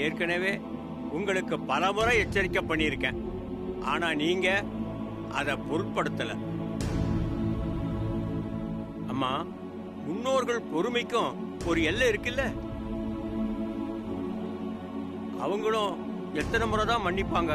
ஏற்கனவே உங்களுக்கு பலமுறை எச்சரிக்கை பண்ணியிருக்கேன். ஆனா நீங்க அதை பொருட்படுத்தல. அம்மா, முன்னோர்கள் பொறுமைக்கும் ஒரு எல்லை இருக்குல்ல. அவங்களும் எத்தனை முறை தான் மன்னிப்பாங்க?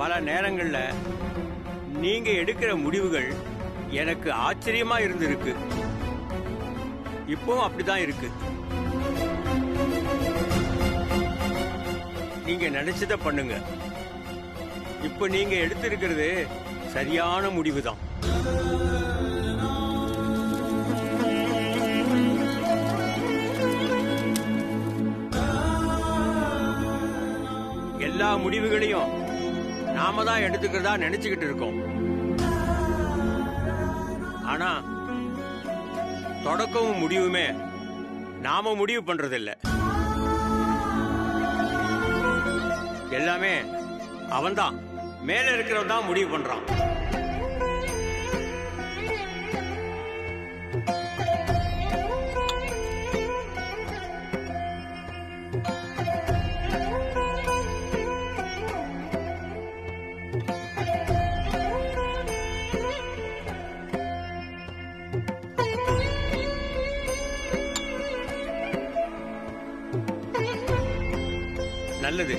பல நேரங்கள்ல நீங்க எடுக்கிற முடிவுகள் எனக்கு ஆச்சரியமா இருந்திருக்கு. இப்பவும் அப்படிதான் இருக்கு. நீங்க நினைச்சத பண்ணுங்க. இப்ப நீங்க எடுத்திருக்கிறது சரியான முடிவுதான். எல்லா முடிவுகளையும் நாம தான் எடுத்துக்கிறதா நினைச்சுக்கிட்டு இருக்கோம். ஆனா தொடக்கமும் முடிவுமே நாம முடிவு பண்றதில்ல. எல்லாமே அவன்தான், மேல இருக்கிறவன் தான் முடிவு பண்றான். நல்லது.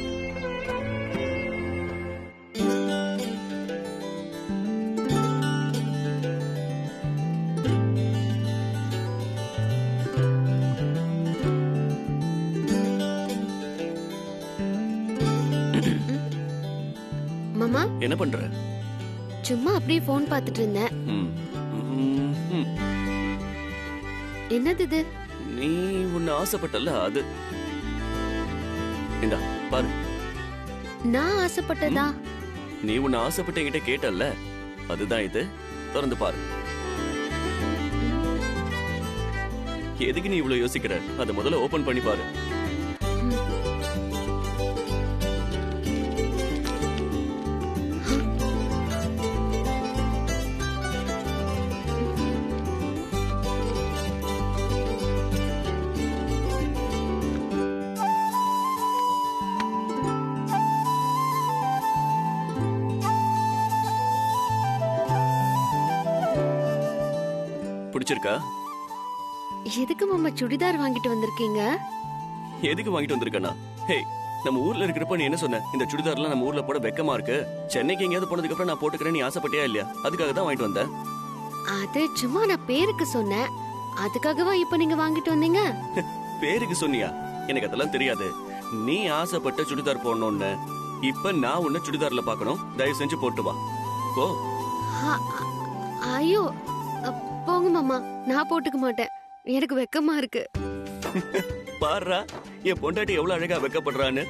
மாமா, என்ன பண்ற? சும்மா அப்படியே போன் பார்த்துட்டு இருந்தேன். என்னது இது? நீ உன்னை ஆசைப்பட்டல, அது இந்தா பாரு. நான் ஆசைப்பட்டதா? நீ உன்னை ஆசைப்பட்ட என்கிட்ட கேட்டல்ல, அதுதான் இது. திறந்து பாரு. எதுக்கு நீ இவ்வளவு யோசிக்கிற? அதை முதல்ல ஓபன் பண்ணி பாரு. பிடிச்சிருக்கா? எதுக்கு மாமா சுடிதார் வாங்கிட்டு வந்திருக்கீங்க? எதுக்கு வாங்கிட்டு வந்திருக்கனா? ஹே, நம்ம ஊர்ல இருக்கிறப்ப நீ என்ன சொன்ன? இந்த சுடிதார்லாம் நம்ம ஊர்ல போட வெக்கமா இருக்கு, சென்னைக்கு எங்கேயாவது போனதுக்கு அப்புறம் நான் போட்டுக்கிறேன், நீ ஆசைப்பட்டியா இல்லையா? அதுக்காக தான் வாங்கிட்டு வந்தேன். அது சும்மா நான் பேருக்கு சொன்னேன். அதுக்காகவா இப்ப நீங்க வாங்கிட்டு வந்தீங்க? பேருக்கு சொன்னியா? எனக்கு அதெல்லாம் தெரியாது. நீ ஆசைப்பட்ட சுடிதார் போடணும்னு இப்ப நான் உன்ன சுடிதார்ல பாக்கணும். தயவு செஞ்சு போட்டு வா. போ. ஐயோ, போங்க மாமா, நான் போட்டுக்க மாட்டேன். எனக்கு வெக்கமா இருக்கு. பாருடா, என் பொண்டாட்டி எவ்வளவு அழகா வெக்கப்படுறான்னு.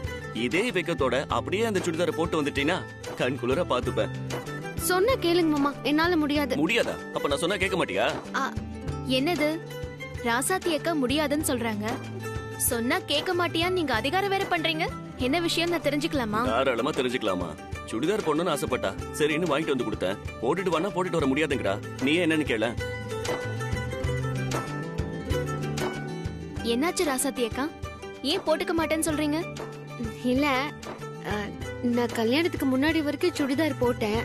இதே வெக்கத்தோட அப்படியே அந்த சுடிதாரை போட்டு வந்துட்டீங்கன்னா கண் குளிர பாத்துப்பேன். சொன்ன கேளுங்க மாமா, என்னால முடியாது. முடியாதா? அப்ப நான் சொன்னா கேட்க மாட்டியா? என்னது ராசாத்தி அக்கா முடியாதுன்னு சொல்றாங்க, சொன்னா கேட்க மாட்டியான்னு நீங்க அதிகாரம் வேற பண்றீங்க. என்ன விஷயம் நான் தெரிஞ்சுக்கலாமா? தாராளமா தெரிஞ்சுக்கலாமா? சுடிதார் பொண்ணுன்னு ஆசைப்பட்டா சரின்னு வாங்கிட்டு வந்து கொடுத்தேன். போட்டுட்டு வானா போட்டுட்டு வர முடியாதுங்கடா. நீ என்னன்னு கேள. என்னாச்சு ராசாத்தி அக்கா, ஏன் போட்டுக்க மாட்டேன்னு சொல்றீங்க? இல்ல, நான் கல்யாணத்துக்கு முன்னாடி வரைக்கும் சுடிதார் போட்டேன்.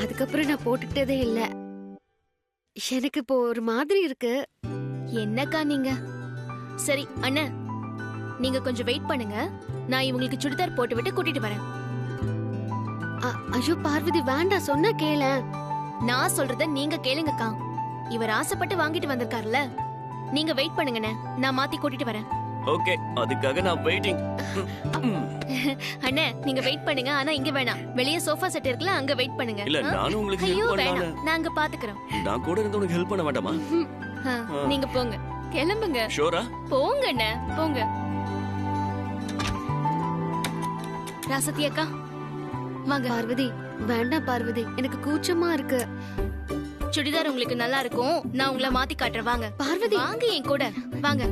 அதுக்கப்புறம் நான் போட்டுக்கிட்டதே இல்ல. எனக்கு இப்போ ஒரு மாதிரி இருக்கு. என்னக்கா நீங்க? சரி அண்ணன், நீங்க கொஞ்சம் வெயிட் பண்ணுங்க, நான் இவங்களுக்கு சுடிதார் போட்டு விட்டு கூட்டிட்டு வரேன். ஐயோ பார்வதி, வேண்டாம், சொன்னா கேள. நான் சொல்றத நீங்க கேளுங்கக்கா. இவர் ஆசைப்பட்டு வாங்கிட்டு வந்திருக்காருல, நீங்க வெயிட் பண்ணுங்கண்ணே, நான் மாத்தி கூட்டிட்டு வரேன். ஓகே, அதுக்காக நான் வெயிட்டிங். அண்ணே நீங்க வெயிட் பண்ணுங்க, ஆனா இங்க வேணாம், வெளிய சோஃபா செட் இருக்குல, அங்க வெயிட் பண்ணுங்க. இல்ல, நானும் உங்களுக்கு ஐயோ ஹெல்ப் பண்ணலாம். வேணாம், நான் அங்க பாத்துக்கறேன். நான் கூட இருந்து உனக்கு ஹெல்ப் பண்ண வேண்டாமா? நீங்க போங்க, கிளம்புங்க. ஷூரா? போங்க அண்ணே, போங்க. ராசத்தி அக்கா வாங்க. பார்வதி, வேண்டாம் பார்வதி, எனக்கு கூச்சமா இருக்கு. சுடிதார் உங்களுக்கு நல்லா இருக்கும், நான் உங்களை மாத்தி காட்டுறேன். வாங்க பார்வதி, வாங்க என் கூட வாங்க.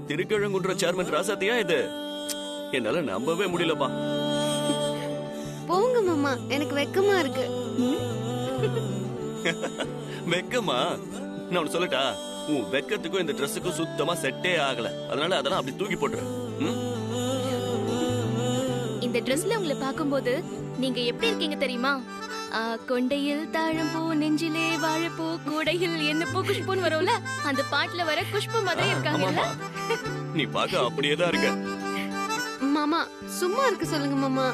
திருக்கிழங்குன்ற சேர்மன் ராசாத்தியா இது? என்னால நம்பவே முடியலப்பா. போங்க மாமா, எனக்கு வெக்கமா இருக்கு. வெக்கமா? நான் ஒன்னு சொல்லட்டா, உன் வெக்கத்துக்கும் இந்த ட்ரெஸ்ஸுக்கும் சுத்தமா செட்டே ஆகல. அதனால அதெல்லாம் அப்படி தூக்கி போட்டுரு. இந்த ட்ரெஸ்ல உங்களை பாக்கும்போது நீங்க எப்படி இருக்கீங்க தெரியுமா? கொண்டையில் தாழம்பூ, நெஞ்சிலே வாழைப்பூ, கூடையில் என்ன பூ குஷ்பூன்னு வரும்ல, அந்த பாட்டுல வர குஷ்பு மாதிரி இருக்காங்க. நீ பாக்க அப்படியேதான் இருக்க. மாமா சும்மா இருக்க சொல்லுங்க மாமா.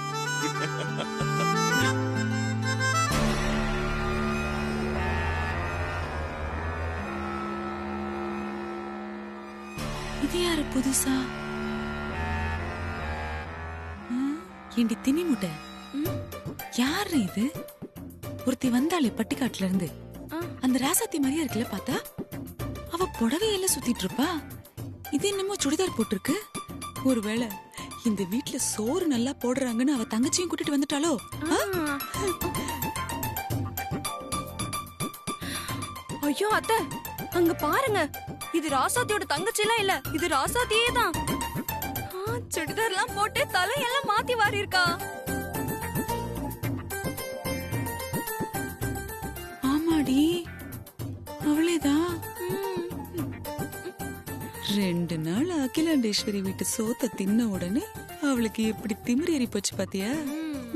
இது யாரு புதுசா? ஏண்டி திணி முட்டை, யாரு இது? ஒருத்தி வந்தாளே பட்டிக்காட்டுல இருந்து, அந்த ராசாத்தி மாதிரியா இருக்குல்ல பார்த்தா. அவ புடவையெல்லாம் சுத்திட்டு இருப்பா, இது என்னமோ சுடிதார் போட்டிருக்கு. ஒருவேளை இந்த வீட்டுல சோறு நல்லா போடுறாங்கன்னு அவ தங்கச்சியும் கூட்டிட்டு வந்துட்டாளோ? ஐயோ அத்தை, அங்க பாருங்க, இது ராசாத்தியோட தங்கச்சி எல்லாம் இல்ல, இது ராசாத்தியே தான். சுடிதார் எல்லாம் போட்டு தலையெல்லாம் மாத்தி வாரி இருக்கா. ஆமாடி, அவளேதான். 2 நாள் அகிலாண்டேஸ்வரி வீட்டு சோத்த தின்ன உடனே அவளுக்கு எப்படி திமிரி ஏறி போச்சு பாத்தியா?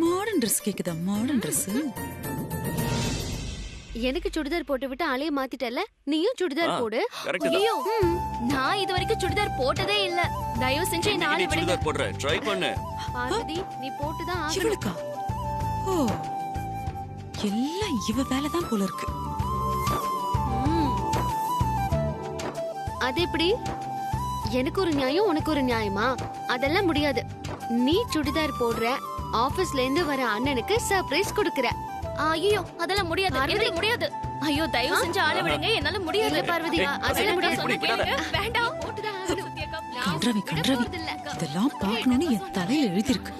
மாடர்ன் ட்ரெஸ் கேக்குதா? Modern dress. எனக்கு சுடிதார் போட்டு விட்டு ஆளைய மாத்திட்டல, நீயும் சுடிதார் போடு. ஐயோ, நான் இது வரைக்கும் சுடிதார் போட்டதே இல்ல. தயவு செஞ்சு என்ன ஆளை விடுங்க. சுடிதார் போடுற ட்ரை பண்ணு. பார்வதி, நீ போட்டுதான் ஆகணும். இவளுக்கா? ஓ, எல்லாம் இவ வேலைதான் போல இருக்கு. அது எப்படி? எனக்கு ஒரு நியாயம், உனக்கு ஒரு நியாயமா? அதெல்லாம் முடியாது. நீ சுடிதார் போடுற, ஆபீஸ்ல இருந்து வர அண்ணனுக்கு சர்ப்ரைஸ் கொடுக்கற. ஐயோ, அதெல்லாம் முடியாது, என்னால முடியாது. ஐயோ, தயவு செஞ்சு ஆளை விடுங்க, என்னால முடியாது. பார்வதி, அதெல்லாம் முடியாது. வேண்டாம். கன்றவி கன்றவி, இதெல்லாம் பார்க்கணும்னு என் தலையில எழுதிருக்கு.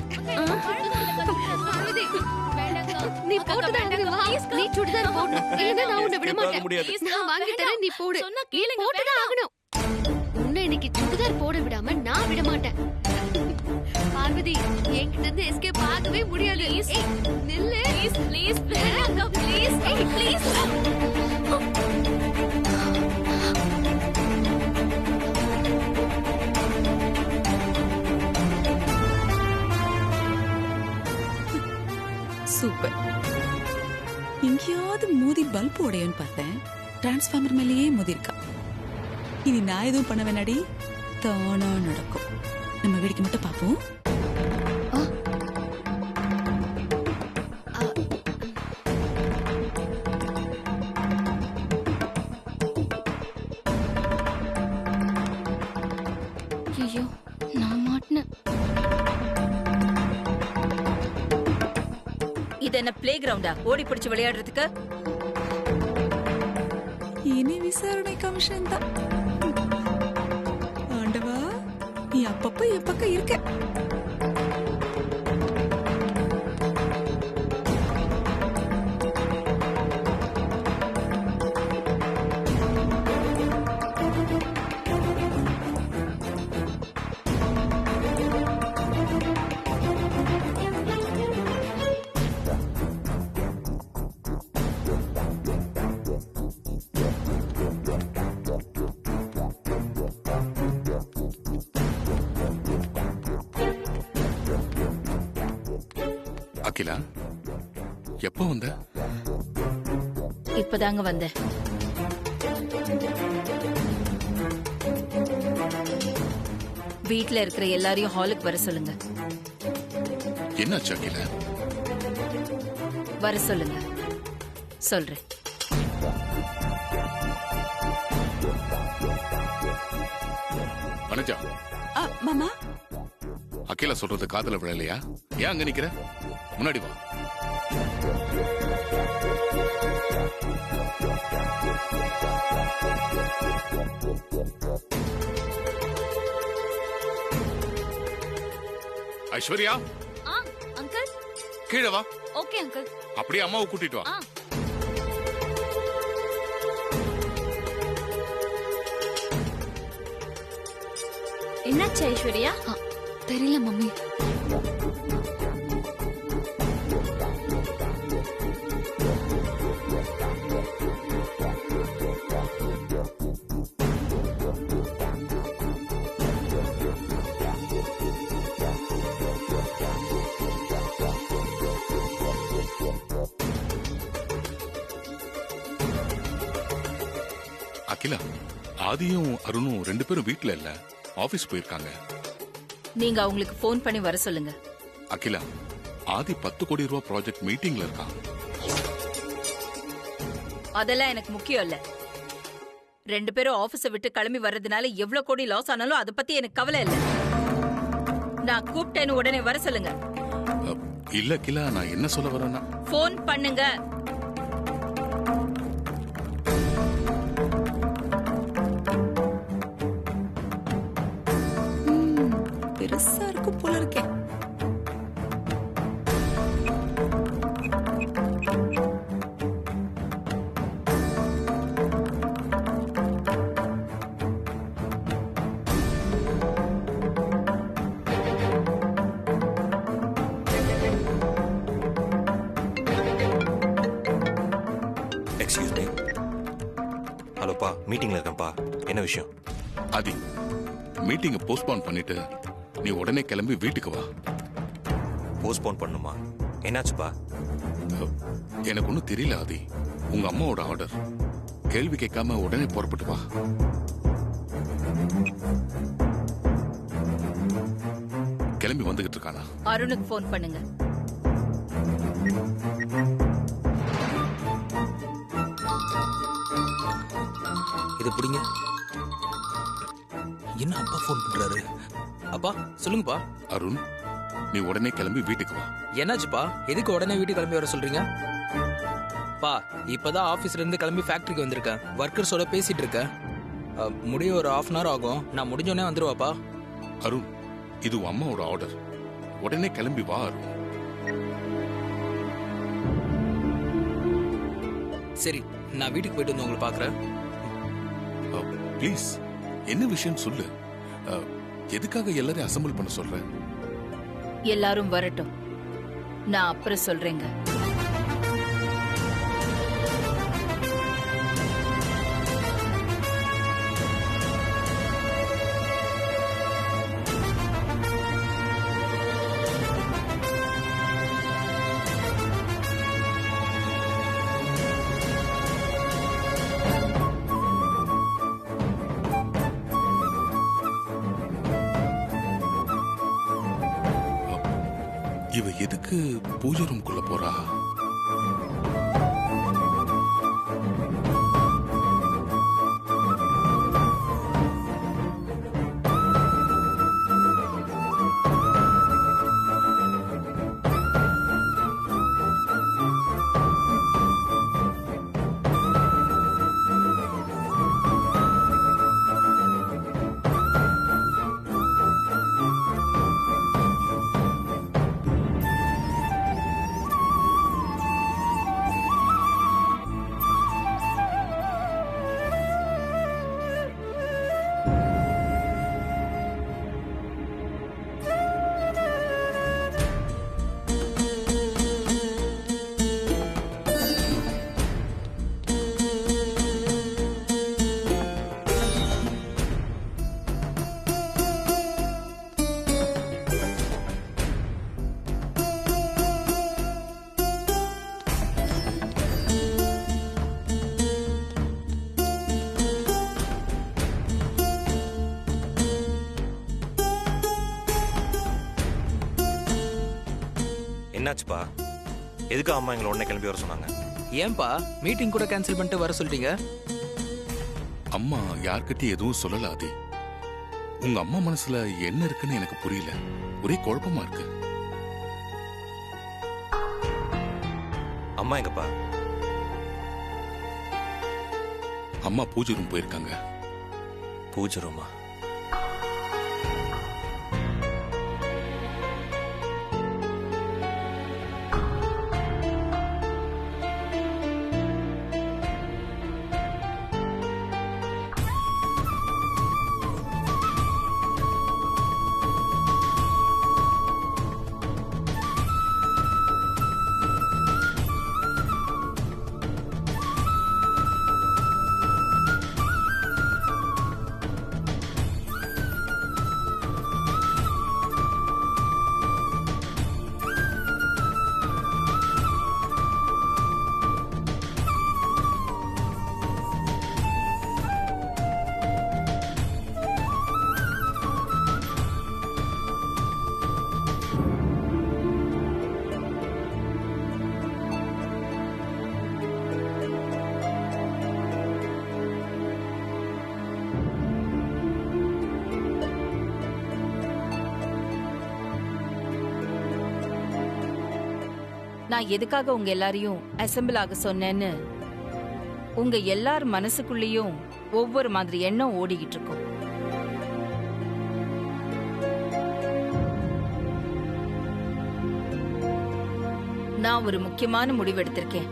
நீ போட்டுதான் ஆகணும். வா, நீ சுடிதார் போடு. இல்லன்னா நான் உன்னை விட மாட்டேன். நான் வாங்கி தரேன், நீ போடு. சொன்னா கேளுங்க, போட்டுதான் ஆகணும். உன்னை இன்னைக்கு சுடிதார் போட விடாம நான் விட மாட்டேன். பார்வதி, என்கிட்ட இருந்து எஸ்கேப் ஆகவே முடியாது. ஏய், நில்லு. ப்ளீஸ் ப்ளீஸ் வேண்டாங்க ப்ளீஸ். ஏய் ப்ளீஸ். சூப்பர். எங்கேயாவது மோதி பல்ப் உடையன்னு பார்த்தேன், டிரான்ஸ்ஃபார்மர் மேலேயே மோதி இருக்கா. இனி நான் எதுவும் பண்ண வேணாடி, தானா நடக்கும். நம்ம வேடிக்கை மட்டும் பார்ப்போம். ஐயோ நான் மாட்டினேன். இது என்ன பிளே கிரவுண்டா ஓடி பிடிச்சு விளையாடுறதுக்கு? இனி விசாரணை கமிஷன் தான். ஆண்டவா, நீ அப்பப்ப என் பக்கம் இருக்க. அகிலா, எப்போ வந்த? இப்பதாங்க வந்தேன். வீட்ல இருக்கிற எல்லாரையும் ஹாலுக்கு வர சொல்லுங்க. என்னாச்சு அகிலா? வர சொல்லுங்க, சொல்றேன். வனஜா, மாமா, அகிலா சொல்றது காதுல விழலையா? ஏன் அங்க நிக்கிற? முன்னாடி வா. ஐஸ்வர்யா, அங்கிள். கீழே வா. Okay uncle. அப்படியே அம்மாவை கூட்டிட்டு வா. என்னாச்சு ஐஸ்வர்யா? தெரியல மம்மி. அகிலா, ஆதியும் அருணும் 2 பேரும் வீட்ல இல்ல, ஆபீஸ் போயிருக்காங்க. நீங்க அவங்களுக்கு போன் பண்ணி வர சொல்லுங்க. அகிலா, ஆதி 10 கோடி ரூபாய் ப்ராஜெக்ட் மீட்டிங்ல இருக்கான். அதெல்லாம் எனக்கு முக்கியம் இல்ல. 2 பேரும் ஆபீஸ விட்டு கிளம்பி வர்றதுனால எவ்வளவு கோடி லாஸ் ஆனாலும் அதை பத்தி எனக்கு கவலை இல்ல. நான் கூப்பிட்டேன்னு உடனே வர சொல்லுங்க. இல்ல அகிலா, நான் என்ன சொல்ல வரேன்னா, போன் பண்ணுங்க. பெருசா இருக்கும் போல இருக்கேன். Excuse me. ஹலோப்பா, மீட்டிங்ல இருக்கேன்ப்பா. என்ன விஷயம்? ஆதி, மீட்டிங்கை போஸ்ட்போன் பண்ணிட்டு நீ உடனே கிளம்பி வீட்டுக்கு வா. போஸ்ட்போன் பண்ணுமா? என்னாச்சுப்பா? எனக்கு ஒன்றும் தெரியல ஆதி, உங்க அம்மாவோட ஆர்டர். கேள்வி கேட்காம உடனே புறப்பட்டு வா. கிளம்பி வந்துகிட்டு இருக்கானா? அருணுக்கு போன் பண்ணுங்க. இது பிடிங்க. என்ன அப்பா போன் பண்றாரு? அப்பா சொல்லுங்கப்பா. அருண், நீ உடனே கிளம்பி வீட்டுக்கு வா. என்னாச்சுப்பா? எதுக்கு உடனே வீட்டுக்கு கிளம்பி வர சொல்றீங்க? பா, இப்பதான் ஆபீஸ்ல இருந்து கிளம்பி ஃபேக்டரிக்கு வந்திருக்கேன். ஒர்க்கர்ஸோட பேசிட்டு இருக்கேன். முடிய ஒரு 1/2 hour ஆகும். நான் முடிஞ்சோடனே வந்துருவாப்பா. அருண், இது உன் அம்மாவோட ஆர்டர். உடனே கிளம்பி வா அருண். சரி, நான் வீட்டுக்கு போயிட்டு வந்து உங்களை பாக்குறேன். ப்ளீஸ், என்ன விஷயம் சொல்லு. எதுக்காக எல்லாரையும் அசம்பிள் பண்ண சொல்ற? எல்லாரும் வரட்டும், நான் அப்புறம் சொல்றேங்க. இவ எதுக்கு பூஜை ரூம்குள்ள போறா? என்னாச்சுப்பா? எதுக்கு அம்மா எங்களை உடனே கிளம்பி வர சொன்னாங்க? ஏன்பா மீட்டிங் கூட கேன்சல் பண்ணிட்டு வர சொல்லிட்டீங்க? அம்மா யார்கிட்டயும் எதுவும் சொல்லல ஆதி. உங்க அம்மா மனசுல என்ன இருக்குன்னு எனக்கு புரியல. ஒரே குழப்பமா இருக்கு. அம்மா எங்கப்பா? அம்மா பூஜை ரூம் போயிருக்காங்க. பூஜை ரூமா? நான் எதுக்காக உங்க எல்லாரையும் அசெம்பிள் ஆக சொன்னேன்னு உங்க எல்லார் மனசுக்குள்ளேயும் ஒவ்வொரு மாதிரி எண்ணம் ஓடிக்கிட்டு இருக்கும். நான் ஒரு முக்கியமான முடிவு எடுத்திருக்கேன்.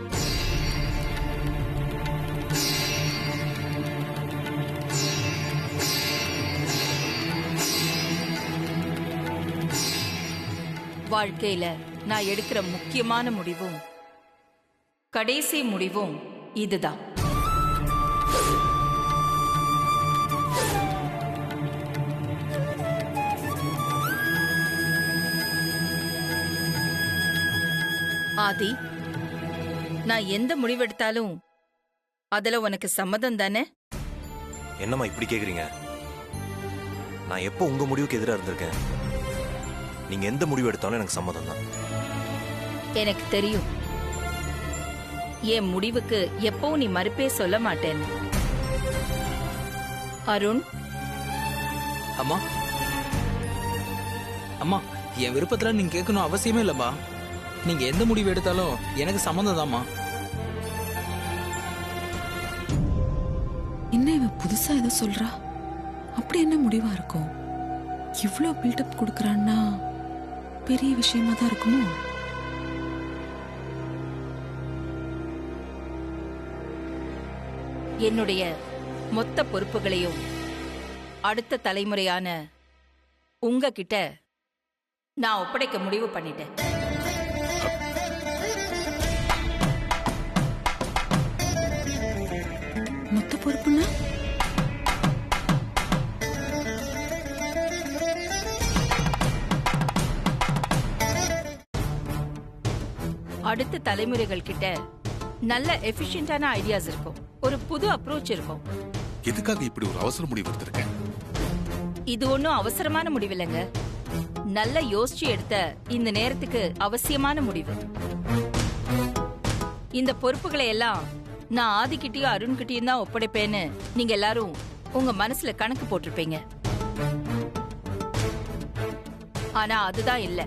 வாழ்க்கையில நான் எடுக்கிற முக்கியமான முடிவும் கடைசி முடிவும் இதுதான். ஆதி, நான் எந்த முடிவெடுத்தாலும் அதுல உனக்கு சம்மதம் தானே? என்னம்மா இப்படி கேக்குறீங்க? நான் எப்போ உங்க முடிவுக்கு எதிராக இருந்திருக்கேன்? நீங்க எந்த முடிவு எடுத்தாலும் எனக்கு சம்மதம் தான். எனக்கு தெரியும், என் முடிவுக்கு எப்பவும் நீ மறுப்பே சொல்ல மாட்டேன். அருண். அம்மா, அம்மா, என் விருப்பத்துல நீங்க கேட்கணும் அவசியமே இல்லம்மா. நீங்க எந்த முடிவு எடுத்தாலும் எனக்கு சம்மந்தம் தான்மா. என்ன இவன் புதுசா ஏதோ சொல்றா? அப்படி என்ன முடிவா இருக்கும்? இவ்ளோ பில்டப் கொடுக்கறான்னா பெரிய விஷயமா தான் இருக்குமோ? என்னுடைய மொத்த பொறுப்புகளையும் அடுத்த தலைமுறையான உங்ககிட்ட நான் ஒப்படைக்க முடிவு பண்ணிட்டேன். மொத்த பொறுப்புன்னா அடுத்த தலைமுறைகள் கிட்ட நல்ல எஃபிஷியன்டான ஐடியாஸ் இருக்கும், ஒரு புது அப்ரோச் இருக்கும். எதுக்காக இப்படி ஒரு அவசர முடிவு எடுத்திருக்கேன்? இது ஒன்றும் அவசரமான முடிவில்லைங்க, நல்ல யோசிச்சு எடுத்த இந்த நேரத்துக்கு அவசியமான முடிவு. இந்த பொறுப்புகளை எல்லாம் நான் ஆதிக்கிட்டையும் அருண்கிட்டையும் தான் ஒப்படைப்பேன்னு நீங்க எல்லாரும் உங்க மனசுல கணக்கு போட்டிருப்பீங்க. ஆனா அதுதான் இல்ல.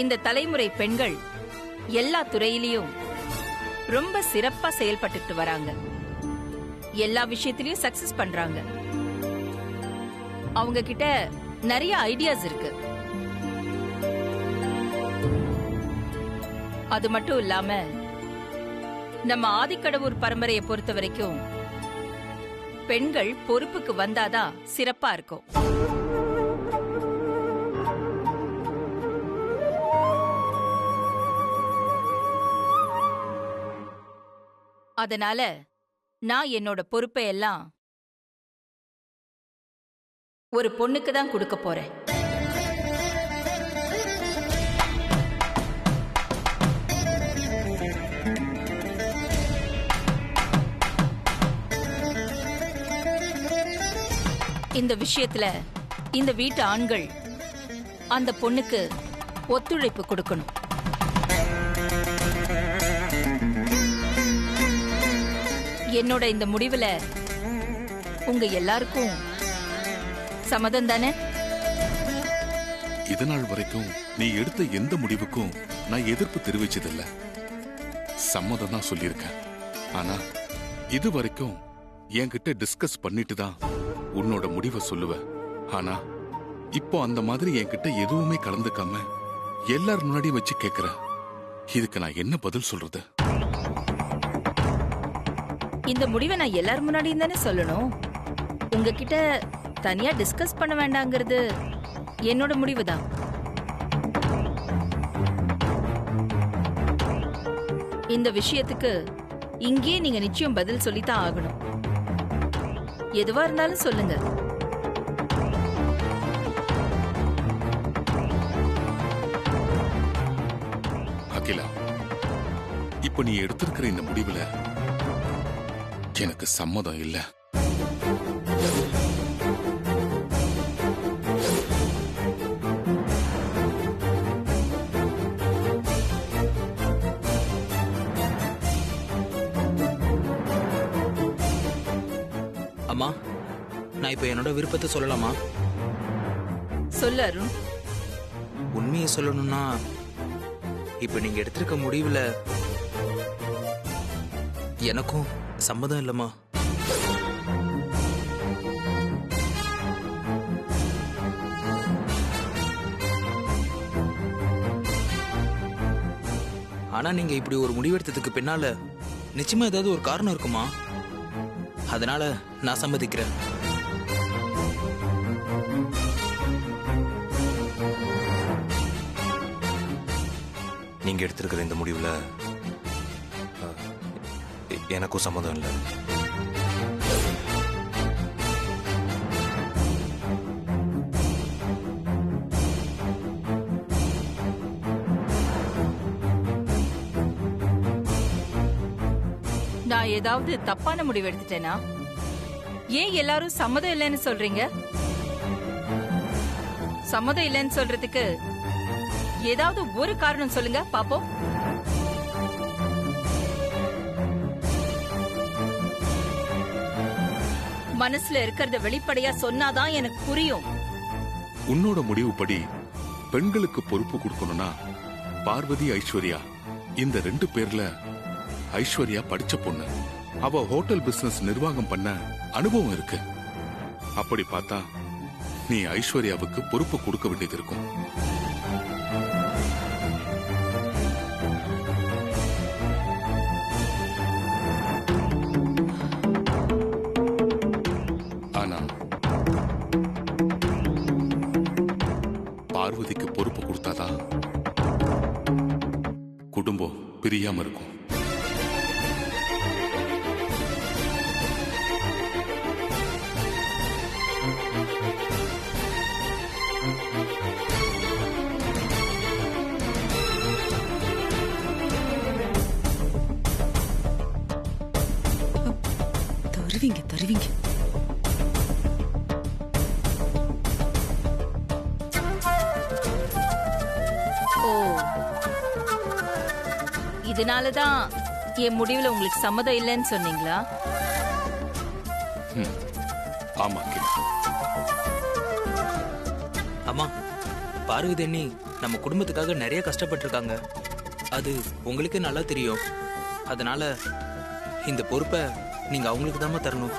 இந்த தலைமுறை பெண்கள் எல்லா துறையிலையும் ரொம்ப சிறப்பா செயல்பட்டுட்டு வராங்க, எல்லா விஷயத்திலயும் சக்சஸ் பண்றாங்க. அவங்க கிட்ட நிறைய ஐடியாஸ் இருக்கு. அது மட்டும் இல்லாம நம்ம ஆதிக்கடவுர் பரம்பரையை பொறுத்த வரைக்கும் பெண்கள் பொறுப்புக்கு வந்தாதான் சிறப்பா இருக்கும். அதனால நான் என்னோட பொறுப்பை எல்லாம் ஒரு பொண்ணுக்கு தான் கொடுக்க போறேன். இந்த விஷயத்துல இந்த வீட்டு ஆண்கள் அந்த பொண்ணுக்கு ஒத்துழைப்பு கொடுக்கணும். என்னோட இந்த முடிவுல உங்க எல்லாருக்கும் சம்மதம் தானே? இதனால் வரைக்கும் நீ எடுத்த எந்த முடிவுக்கும் நான் எதிர்ப்பு தெரிவிச்சதில்ல, சம்மதம் தான் சொல்லியிருக்கேன். ஆனா இது வரைக்கும் என்கிட்ட டிஸ்கஸ் பண்ணிட்டு தான் உன்னோட முடிவை சொல்லுவ. ஆனா இப்போ அந்த மாதிரி என்கிட்ட எதுவுமே கலந்துக்காம எல்லார் முன்னாடியும் வச்சு கேக்குற. இதுக்கு நான் என்ன பதில் சொல்றது? இந்த முடிவை நான் எல்லார் முன்னாடியும் தானே சொல்லணும். உங்ககிட்ட தனியா டிஸ்கஸ் பண்ண வேண்டாங்கிறது என்னோட முடிவு தான். இந்த விஷயத்துக்கு இங்கே நீங்க நிச்சயம் பதில் சொல்லித்தான் ஆகணும். எதுவா இருந்தாலும் சொல்லுங்க. அகிலா, இப்ப நீ எடுத்திருக்கிற இந்த முடிவுல எனக்கு சம்மதம் இல்ல. அம்மா, நான் இப்ப என்னோட விருப்பத்தை சொல்லலாமா? சொல்லு அருண். உண்மையை சொல்லணும்னா இப்ப நீங்க எடுத்திருக்க முடிவுல எனக்கும் சம்மதம் இல்லம்மா. ஆனா நீங்க இப்படி ஒரு முடிவெடுத்ததுக்கு பின்னால நிச்சயமா ஏதாவது ஒரு காரணம் இருக்குமா? அதனால நான் சம்மதிக்கிறேன். நீங்க எடுத்திருக்கிற இந்த முடிவுல எனக்கும் சம்மதம் இல்லை. நான் ஏதாவது தப்பான முடிவு எடுத்துட்டேனா? ஏன் எல்லாரும் சம்மதம் இல்லைன்னு சொல்றீங்க? சம்மதம் இல்லைன்னு சொல்றதுக்கு ஏதாவது ஒரு காரணம் சொல்லுங்க பாப்போம். மனசுல இருக்கிறத வெளிப்படையா சொன்னாதான் எனக்கு புரியும். உன்னோட முடிவுப்படி பெண்களுக்கு பொறுப்பு கொடுக்கணும்னா பார்வதி, ஐஸ்வர்யா இந்த 2 பேர்ல ஐஸ்வர்யா படிச்ச பொண்ணு. அவ ஹோட்டல் பிசினஸ் நிர்வாகம் பண்ண அனுபவம் இருக்கு. அப்படி பார்த்தா நீ ஐஸ்வர்யாவுக்கு பொறுப்பு கொடுக்க வேண்டியது இருக்கும். ஆனா பார்வதிக்கு பொறுப்பு கொடுத்தாதான் குடும்பம் பிரியாம இருக்கும். தருவீங்க தருவீங்க. ஓ, இதனாலதான் என் முடிவுல உங்களுக்கு சம்மதம் இல்லைன்னு சொன்னீங்களா? ஆமா கிட். அம்மா, பார்வதி அண்ணி நம்ம குடும்பத்துக்காக நிறைய கஷ்டப்பட்டிருக்காங்க. அது உங்களுக்கு நல்லா தெரியும். அதனால இந்த பொறுப்பை நீங்க அவங்களுக்கு தாம்மா தரணும்.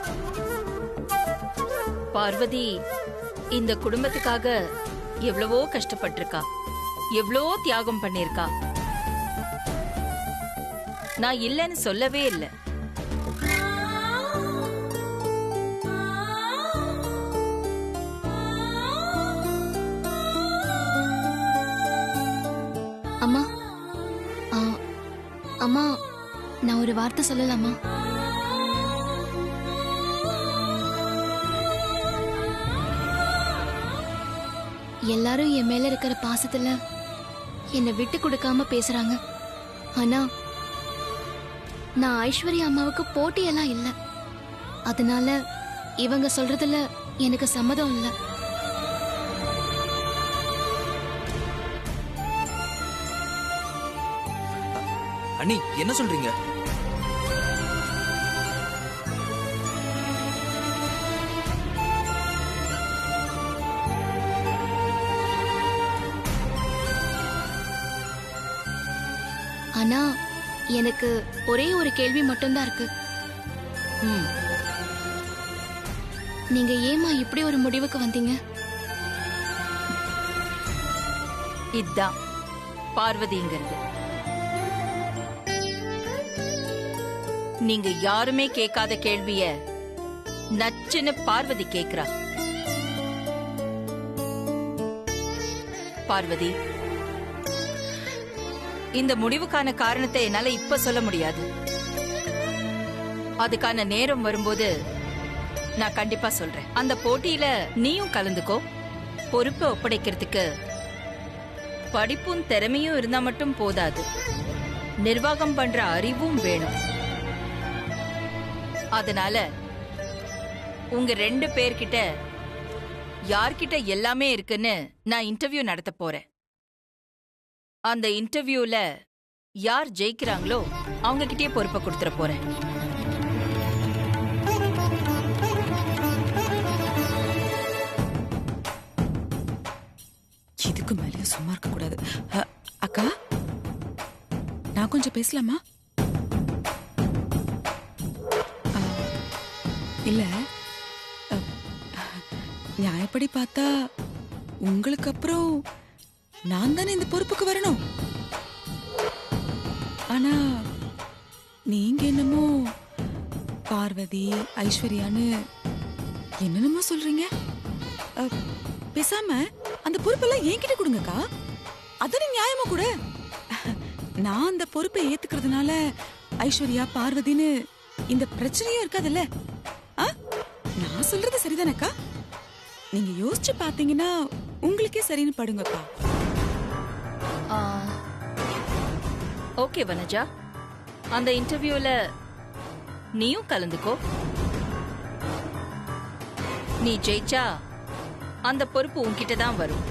பார்வதி இந்த குடும்பத்துக்காக எவ்வளவோ கஷ்டப்பட்டிருக்கா, எவ்வளவோ தியாகம் பண்ணிருக்கா. நான் இல்லைன்னு சொல்லவே இல்லை. அம்மா, அம்மா, நான் ஒரு வார்த்தை சொல்லலாமா? எல்லாரும் என் மேல இருக்கிற பாசத்துல என்னை விட்டு கொடுக்காம பேசுறாங்க. ஆனா நான் ஐஸ்வர்யா அம்மாவுக்கு போட்டியெல்லாம் இல்ல. அதனால இவங்க சொல்றதுல எனக்கு சம்மதம் இல்ல. அண்ணி என்ன சொல்றீங்க? ஆனா எனக்கு ஒரே ஒரு கேள்வி மட்டும்தான் இருக்கு. நீங்க ஏமா இப்படி ஒரு முடிவுக்கு வந்தீங்க? இதுதான் பார்வதிங்கிறது. நீங்க யாருமே கேட்காத கேள்விய நச்சுன்னு பார்வதி கேக்குறா. பார்வதி, இந்த முடிவுக்கான காரணத்தை என்னால இப்ப சொல்ல முடியாது. அதுக்கான நேரம் வரும்போது நான் கண்டிப்பா சொல்றேன். அந்த போட்டியில நீயும் கலந்துக்கோ. பொறுப்பை ஒப்படைக்கிறதுக்கு படிப்பும் திறமையும் இருந்தா மட்டும் போதாது, நிர்வாகம் பண்ற அறிவும் வேணும். அதனால உங்க 2 பேர்கிட்ட யார்கிட்ட எல்லாமே இருக்குன்னு நான் இன்டர்வியூ நடத்த போறேன். அந்த இன்டர்வியூல யார் ஜெயிக்கிறாங்களோ அவங்க கிட்டே பொறுப்பை கொடுத்துட போறேன். இதுக்கு மேலேயும் சும்மா இருக்க கூடாது. அக்கா, நான் கொஞ்சம் பேசலாமா? இல்ல, நியாயப்படி பார்த்தா உங்களுக்கு அப்புறம் நான் தானே இந்த பொறுப்புக்கு வரணும். ஆனா நீங்க என்னமோ பார்வதி, ஐஸ்வர்யான்னு என்னென்னமோ சொல்றீங்க. பேசாம அந்த பொறுப்பெல்லாம் என்கிட்ட கொடுங்கக்கா. அதானே நியாயமா கூட. நான் அந்த பொறுப்பை ஏத்துக்கிறதுனால ஐஸ்வர்யா, பார்வதின்னு இந்த பிரச்சனையும் இருக்காதுல்ல. நான் சொல்றது சரிதானக்கா? நீங்க யோசிச்சு பாத்தீங்கன்னா உங்களுக்கே சரின்னு படுங்கக்கா. ஓகே வனஜா, அந்த இன்டர்வியூல நீயும் கலந்துக்கோ. நீ ஜெயிச்சா அந்த பொறுப்பு உன்கிட்ட தான் வரும்.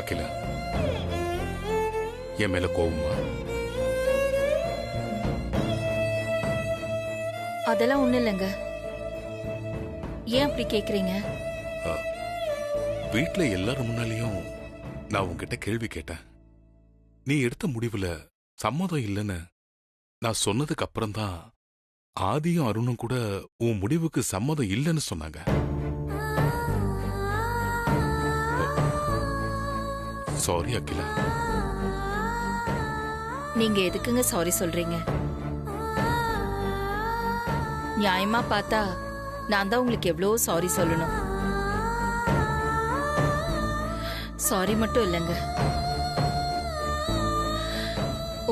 அகிலா, என் மேல கோவமா? அதெல்லாம் ஒண்ணு இல்லைங்க. ஏன் அப்படி கேக்குறீங்க? வீட்ல எல்லாரும் முன்னாலேயும் நான் உன்கிட்ட கேள்வி கேட்டேன். நீ எடுத்த முடிவுல சம்மதம் இல்லைன்னு நான் சொன்னதுக்கு அப்புறம்தான் ஆதியும் அருணும் கூட உன் முடிவுக்கு சம்மதம் இல்லைன்னு சொன்னாங்க. சாரி அகிலா. நீங்க எதுக்குங்க சாரி சொல்றீங்க? நியாயமா பார்த்தா நான் தான் உங்களுக்கு எவ்வளோ சாரி சொல்லணும். சாரி மட்டும் இல்லைங்க,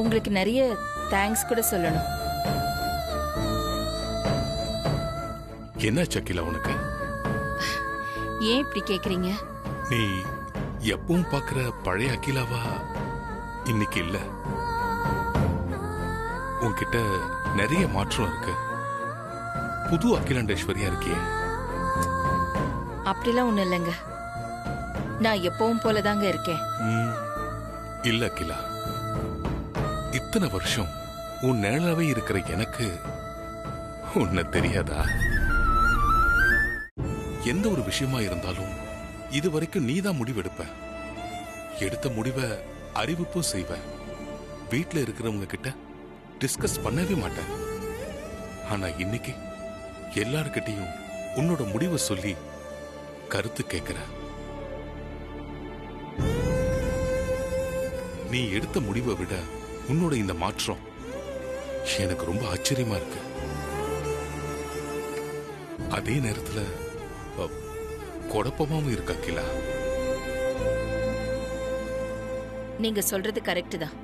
உங்களுக்கு நிறைய தேங்க்ஸ் கூட சொல்லணும். என்ன அகிலா உனக்கு? ஏன் இப்படி கேக்குறீங்க? நீ எப்பவும் பாக்குற பழைய அகிலாவா இன்னைக்கு இல்ல. உன்கிட்ட நிறைய மாற்றம் இருக்கு. புது அகிலாண்டேஸ்வரியா இருக்கியே. அப்படிலாம் ஒண்ணு இல்லைங்க, நான் எப்பவும் போலதாங்க இருக்கேன். இல்ல அகிலா, இத்தனை வருஷம் உன் நிழலாவே இருக்கிற எனக்கு உன்னை தெரியாதா? எந்த ஒரு விஷயமா இருந்தாலும் இதுவரைக்கும் நீதான் முடிவெடுப்ப. எடுத்த முடிவை அறிவிப்பும் செய்வ. வீட்டுல இருக்கிறவங்க கிட்ட டிஸ்கஸ் பண்ணவே மாட்டேன். ஆனா இன்னைக்கு எல்லார்கிட்டையும் உன்னோட முடிவை சொல்லி கருத்து கேட்கிற. நீ எடுத்த முடிவை விட உன்னோட இந்த மாற்றம் எனக்கு ரொம்ப ஆச்சரியமா இருக்கு. அதே நேரத்துல குழப்பமாவும் இருக்கு அகிலா. நீங்க சொல்றது கரெக்ட் தான்.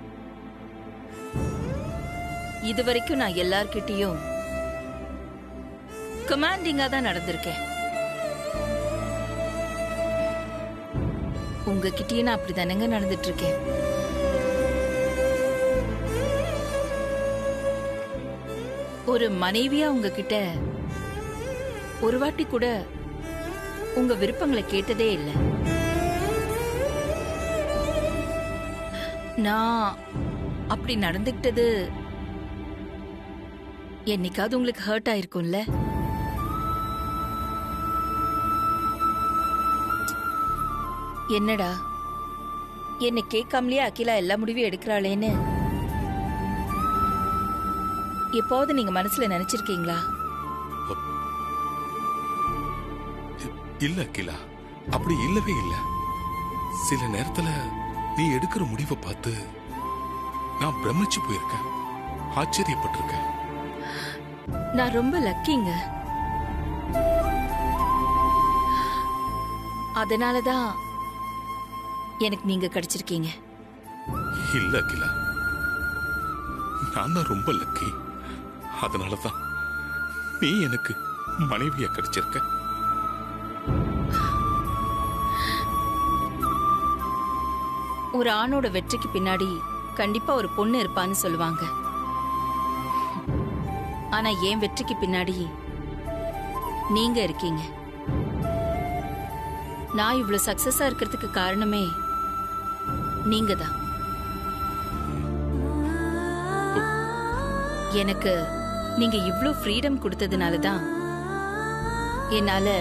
இதுவரைக்கும் நான் எல்லார்கிட்டயும் கமாண்டிங்கா தான் நடந்திருக்கேன். உங்ககிட்டயும் நான் அப்படிதானங்க நடந்துட்டு இருக்கேன். ஒரு மனைவியா உங்ககிட்ட ஒரு வாட்டி கூட உங்க விருப்பங்களை கேட்டதே இல்லை. நான் அப்படி நடந்துக்கிட்டது என்னைக்காவது உங்களுக்கு ஹர்ட் ஆயிருக்கும்ல? என்னடா என்னை கேட்காமலேயே அகிலா எல்லா முடிவையும் எடுக்கிறாளேன்னு எப்போது நீங்க மனசுல நினைச்சிருக்கீங்களா? இல்ல அகிலா, அப்படி இல்லவே இல்ல. சில நேரத்துல நீ எடுக்கிற முடிவை பார்த்து நான் பிரமிச்சு போயிருக்கேன், ஆச்சரியப்பட்டிருக்கேன். நான் ரொம்ப லக்கிங்க. அதனாலதான் எனக்கு நீங்க கிடைச்சிருக்கீங்க. இல்ல அகிலா, நான் தான் ரொம்ப லக்கி. அதனாலதான் நீ எனக்கு மனைவியா கிடைச்சிருக்க. ஒரு ஆணோட வெற்றிக்கு பின்னாடி கண்டிப்பா ஒரு பொண்ணு இருப்பான்னு சொல்லுவாங்க. ஆனா என் வெற்றிக்கு பின்னாடி நீங்க இருக்கீங்க. நான் இவ்வளவு சக்சஸா இருக்கிறதுக்கு காரணமே நீங்க தான். எனக்கு நீங்க இவ்ளோ ஃப்ரீடம் கொடுத்ததுனால தான் என்னால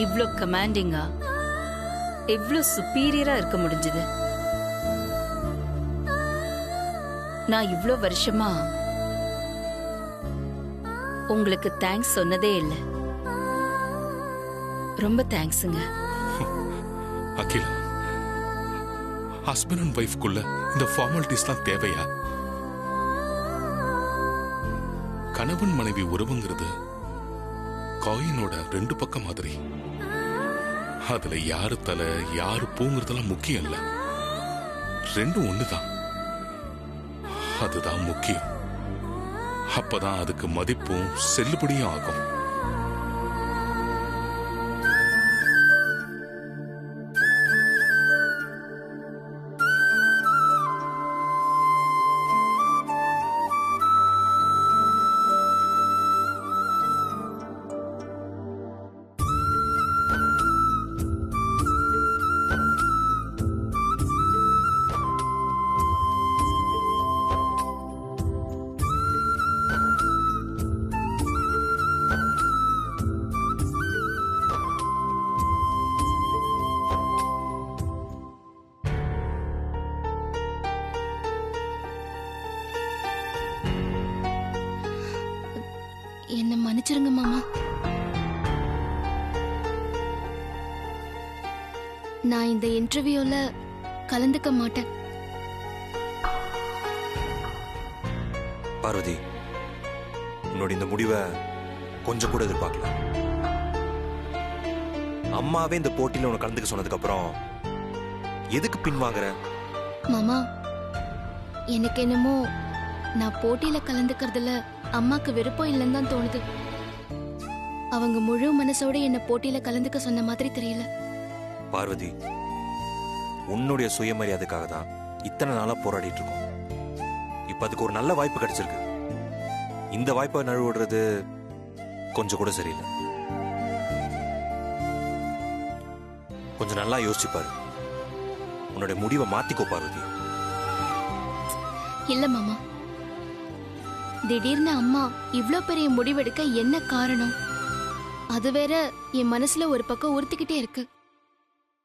இவ்ளோ கமாண்டிங்கா இவ்ளோ சுப்பீரியரா இருக்க முடிஞ்சது. நான் இவ்ளோ வருஷமா உங்களுக்கு தேங்க்ஸ் சொன்னதே இல்லை. ரொம்ப தேங்க்ஸுங்க. அகிலா, ஹஸ்பண்ட் அண்ட் ஒய்ஃப்குள்ள இந்த ஃபார்மாலிட்டிஸ்லாம் தேவையா? கணவன் மனைவி உறவுங்கிறது காயினோட ரெண்டு பக்கம் மாதிரி. அதுல யாரு தலை யாரு பூங்கிறதெல்லாம் முக்கியம் இல்ல. ரெண்டும் ஒண்ணுதான். அதுதான் முக்கியம். அப்பதான் அதுக்கு மதிப்பும் செல்லுபடியும் ஆகும். மன்னிச்சிருங்க மாமா. நான் இந்த இன்டர்வியூல கலந்துக்க மாட்டேன். பார்வதி, உன்னோட இந்த முடிவை கொஞ்சம் கூட எதிர்பார்க்கல. அம்மாவே இந்த போட்டியில உனக்கு கலந்துக்க சொன்னதுக்கு அப்புறம் எதுக்கு பின்வாங்குற? மாமா, எனக்கு என்னமோ நான் போட்டியில கலந்துக்கிறதுல அம்மாக்கு விருப்பம் இல்லைன்னு தான் தோணுது. அவங்க முழு மனசோட என்ன போட்டியில கலந்துக்க சொன்ன மாதிரி தெரியல. பார்வதி, உன்னுடைய சுயமரியாதைக்காக தான் இத்தனை நாளா போராடிட்டு இருக்கோம். இப்ப அதுக்கு ஒரு நல்ல வாய்ப்பு கிடைச்சிருக்கு. இந்த வாய்ப்பை நழுவிடுறது கொஞ்சம் கூட சரியில்லை. கொஞ்சம் நல்லா யோசிச்சு பாரு. உன்னுடைய முடிவை மாத்திக்கோ பார்வதி. இல்ல மாமா, திடீர்னு அம்மா இவ்ளோ பெரிய முடிவெடுக்க என்ன காரணம்? அது வேற என் மனசுல ஒரு பக்கம் உறுத்திக்கிட்டே இருக்கு.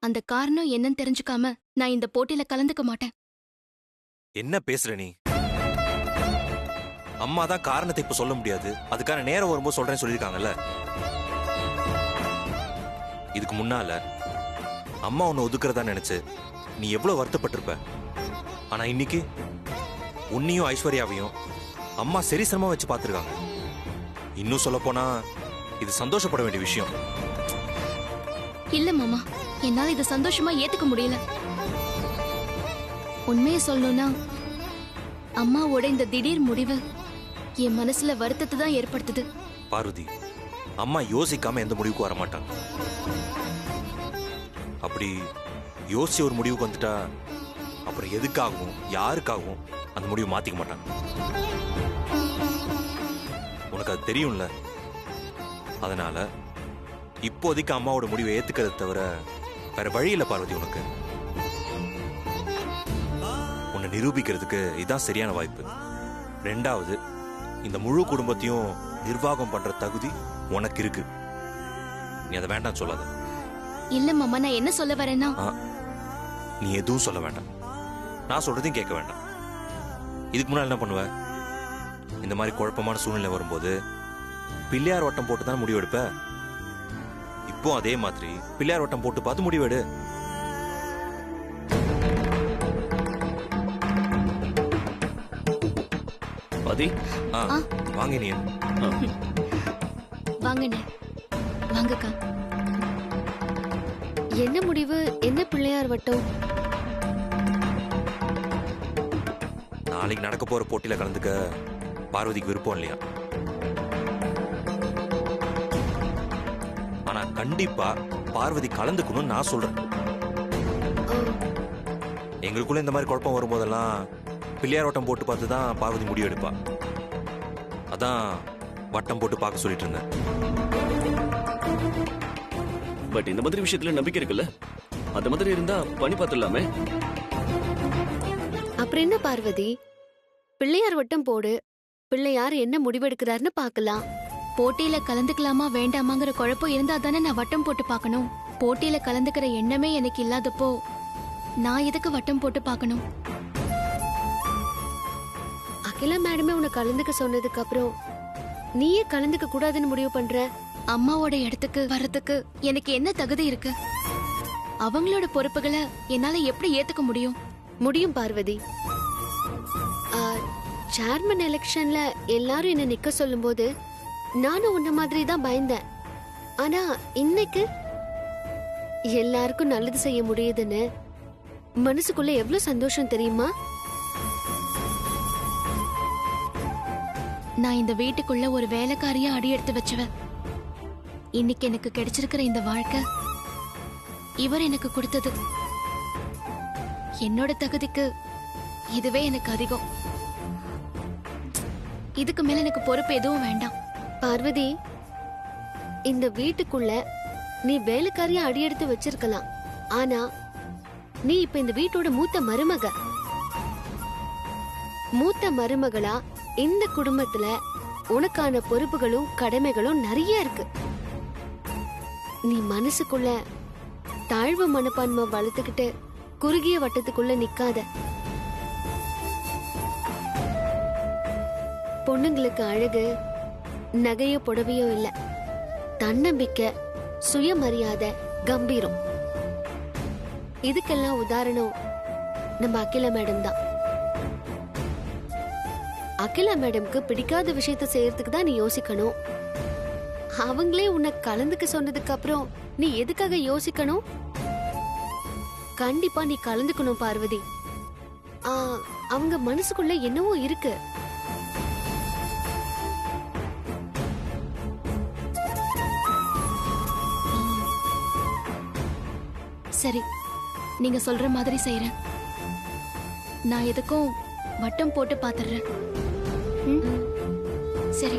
அந்த காரணம் என்னன்னு தெரிஞ்சுக்காம நான் இந்த போட்டியில கலந்துக்க மாட்டேன். என்ன பேசுற நீ? அம்மா தான் காரணத்தை இப்ப சொல்ல முடியாது, அதுக்கான நேரம் வரும்போது சொல்றேன்னு சொல்லியிருக்காங்கல்ல. இதுக்கு முன்னால அம்மா உன்னை ஒதுக்குறதா நினைச்சு நீ எவ்வளவு வருத்தப்பட்டிருப்ப. ஆனா இன்னைக்கு உன்னையும் ஐஸ்வர்யாவையும் அம்மா சரிசமமா வச்சு பார்த்திருக்காங்க. இன்னும் சொல்ல போனா இது சந்தோஷப்பட வேண்டிய விஷயம். இல்ல மாமா, என்னால இதை சந்தோஷமா ஏத்துக்க முடியல. உண்மையை சொல்லணும்னா அம்மாவோட இந்த திடீர் முடிவு என் மனசுல வருத்தத்தை தான் ஏற்படுத்துது. பார்வதி, அம்மா யோசிக்காம எந்த முடிவுக்கு வர மாட்டாங்க. அப்படி யோசிச்சு ஒரு முடிவுக்கு வந்துட்டா அப்புறம் எதுக்காகவும் யாருக்காகவும் அந்த முடிவு மாத்திக்க மாட்டாங்க. உனக்கு அது தெரியும்ல. அதனால இப்போதைக்கு அம்மாவோட முடிவை ஏத்துக்கிறத தவிர வேற வழி இல்லை பார்வதி. உனக்கு உன்னை நிரூபிக்கிறதுக்கு இதான் சரியான வாய்ப்பு. ரெண்டாவது, இந்த முழு குடும்பத்தையும் நிர்வாகம் பண்ற தகுதி உனக்கு இருக்கு. நீ அதை வேண்டாம் சொல்லாத. இல்ல மாமா, நான் என்ன சொல்ல வரேன்னா, நீ எதுவும் சொல்ல வேண்டாம், நான் சொல்றதையும் கேட்க வேண்டாம். இதுக்கு முன்னாடி என்ன பண்ணுவ? இந்த மாதிரி குழப்பமான சூழ்நிலை வரும்போது பிள்ளையார் வட்டம் போட்டு தான் முடிவெடுப்ப. இப்போ அதே மாதிரி பிள்ளையார் வட்டம் போட்டு பார்த்து முடிவெடு. பாதி வாங்க நீ. வாங்கண்ணே, வாங்கக்கா. என்ன முடிவு? என்ன பிள்ளையார் வட்டம்? நாளைக்கு நடக்க போற போட்டியில கலந்துக்க பார்வதிக்கு விருப்பம் இல்லையா? ஆனா கண்டிப்பா பார்வதி கலந்துக்கணும்னு நான் சொல்றேன். எங்களுக்குள்ள இந்த மாதிரி குழப்பம் வரும்போதெல்லாம் பிள்ளையார் வட்டம் போட்டு பார்த்து தான் பார்வதி முடிவு எடுப்பா. அதான் வட்டம் போட்டு பார்க்க சொல்லிட்டு இருந்தேன். பட் இந்த மாதிரி விஷயத்துல நம்பிக்கை இருக்குல்ல? அந்த மாதிரி இருந்தா பண்ணி பார்த்துடலாமே. அப்புறம் என்ன பார்வதி, பிள்ளையார் வட்டம் போடு. பிள்ளையார் என்ன முடிவெடுக்கிறாருன்னு பார்க்கலாம். போட்டியில கலந்துக்கலாமா வேண்டாமாங்கிற குழப்பம் இருந்தா தானே நான் வட்டம் போட்டு பார்க்கணும். போட்டியில கலந்துக்கிற எண்ணமே எனக்கு இல்லாதப்போ நான் எதுக்கு வட்டம் போட்டு பார்க்கணும்? அகிலா மேடமே உன்னை கலந்துக்க சொன்னதுக்கு அப்புறம் நீயே கலந்துக்க கூடாதுன்னு முடிவு பண்ற? அம்மாவோட இடத்துக்கு வர்றதுக்கு எனக்கு என்ன தகுதி இருக்கு? அவங்களோட பொறுப்புகளை என்னால எப்படி ஏத்துக்க முடியும்? முடியும் பார்வதி. சேர்மன் எலெக்ஷன்ல எல்லாரும் என்ன நிக்க சொல்லும்போது நானும் உன்ன மாதிரி தான் பயந்தேன். ஆனா இன்னைக்கு எல்லாருக்கும் நல்லது செய்ய முடியுதுன்னு மனசுக்குள்ள எவ்வளவு சந்தோஷம் தெரியுமா? நான் இந்த வீட்டுக்குள்ள ஒரு வேலைக்காரியா அடி எடுத்து வச்சவ. இன்னைக்கு எனக்கு கிடைச்சிருக்கிற இந்த வாழ்க்கை இவர் எனக்கு கொடுத்தது. என்னோட தகுதிக்கு இதுவே எனக்கு அதிகம். இதுக்கு மேல எனக்கு பொறுப்பு எதுவும் வேண்டாம். பார்வதி, இந்த வீட்டுக்குள்ள நீ வேலைக்காரியா அடி எடுத்து வச்சிருக்கலாம். ஆனா நீ இப்ப இந்த வீட்டோட மூத்த மருமக. மூத்த மருமகளா இந்த குடும்பத்துல உனக்கான பொறுப்புகளும் கடமைகளும் நிறைய இருக்கு. நீ மனசுக்குள்ள தாழ்வு மனப்பான்மை வளர்த்துக்கிட்டு குறுகிய வட்டத்துக்குள்ள நிக்காத. பொண்ணுங்களுக்கு அழகு நகையோ புடவையோ இல்ல, தன்னம்பிக்கை, சுயமரியாதை, கம்பீரம். இதுக்கெல்லாம் உதாரணம் நம்ம அகிலா மேடம் தான். அகிலா மேடம்க்கு பிடிக்காத விஷயத்த செய்யறதுக்கு தான் நீ யோசிக்கணும். அவங்களே உன்னை கலந்துக்க சொன்னதுக்கு அப்புறம் நீ எதுக்காக யோசிக்கணும்? கண்டிப்பா நீ கலந்துக்கணும் பார்வதி. அவங்க மனசுக்குள்ள என்னவோ இருக்கு. சரி, நீங்க சொல்ற மாதிரி செய்யறேன். நான் எதுக்கும் வட்டம் போட்டு பாத்துறேன். சரி.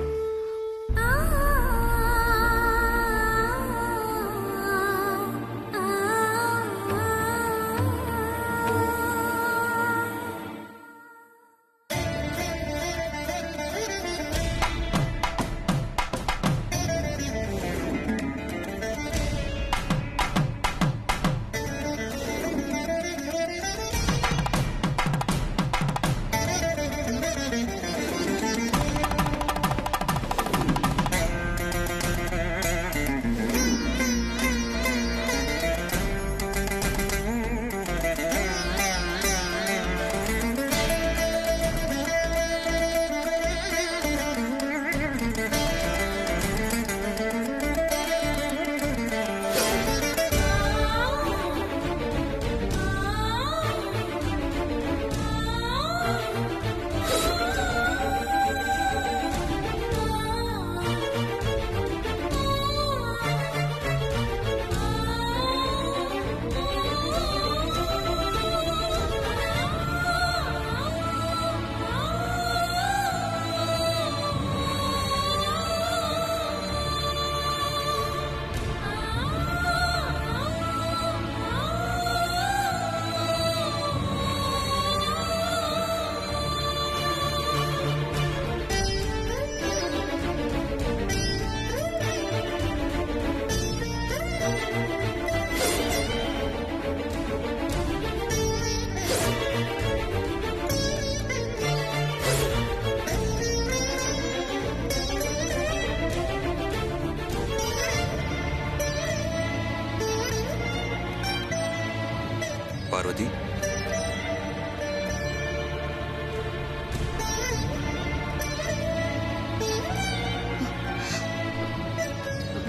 பார்வதி,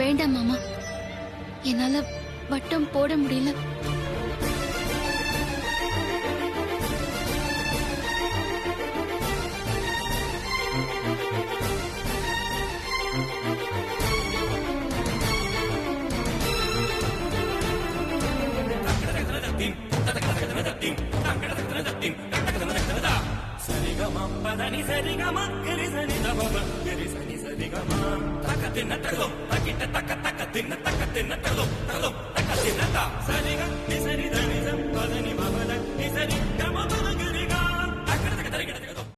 வேண்டாம் மாமா, என்னால வட்டம் போட முடியல. Sariga,